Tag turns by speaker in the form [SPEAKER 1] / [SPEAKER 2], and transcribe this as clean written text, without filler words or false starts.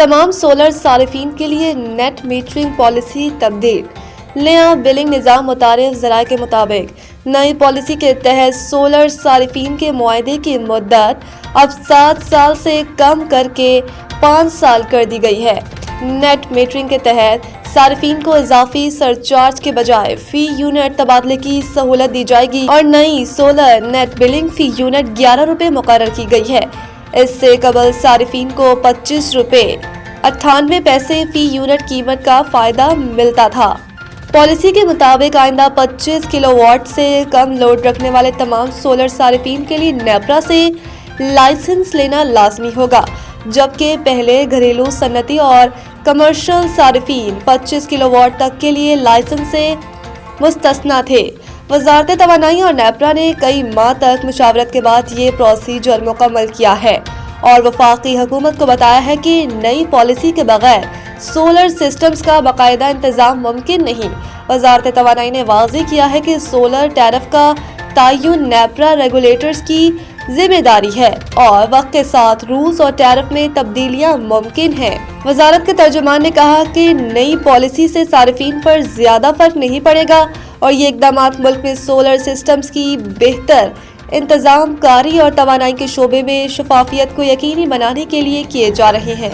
[SPEAKER 1] تمام سولر صارفین کے لیے نیٹ میٹرنگ پالیسی تبدیل۔ نیا بلنگ نظام متعارف ذرائع کے مطابق نئی پالیسی کے تحت سولر صارفین کے معاہدے کی مدت اب 7 سال سے کم کر کے 5 سال کر دی گئی ہے۔ نیٹ میٹرنگ کے تحت صارفین کو اضافی سرچارج کے بجائے فی یونٹ تبادلے کی سہولت دی جائے گی اور نئی سولر نیٹ بلنگ فی یونٹ 11 روپے مقرر کی گئی ہے۔ اس سے قبل صارفین کو 25 روپے 98 پیسے فی یونٹ قیمت کا فائدہ ملتا تھا۔ پالیسی کے مطابق آئندہ 25 کلو واٹ سے کم لوڈ رکھنے والے تمام سولر صارفین کے لیے نیپرا سے لائسنس لینا لازمی ہوگا، جبکہ پہلے گھریلو، صنعتی اور کمرشل صارفین 25 کلو واٹ تک کے لیے لائسنس سے مستثنیٰ تھے۔ وزارت توانائی اور نیپرا نے کئی ماہ تک مشاورت کے بعد یہ پروسیجر مکمل کیا ہے اور وفاقی حکومت کو بتایا ہے کہ نئی پالیسی کے بغیر سولر سسٹمز کا باقاعدہ انتظام ممکن نہیں۔ وزارت توانائی نے واضح کیا ہے کہ سولر ٹیرف کا تعین نیپرا ریگولیٹرز کی ذمہ داری ہے اور وقت کے ساتھ رولز اور ٹیرف میں تبدیلیاں ممکن ہیں۔ وزارت کے ترجمان نے کہا کہ نئی پالیسی سے صارفین پر زیادہ فرق نہیں پڑے گا اور یہ اقدامات ملک میں سولر سسٹمز کی بہتر انتظام کاری اور توانائی کے شعبے میں شفافیت کو یقینی بنانے کے لیے کیے جا رہے ہیں۔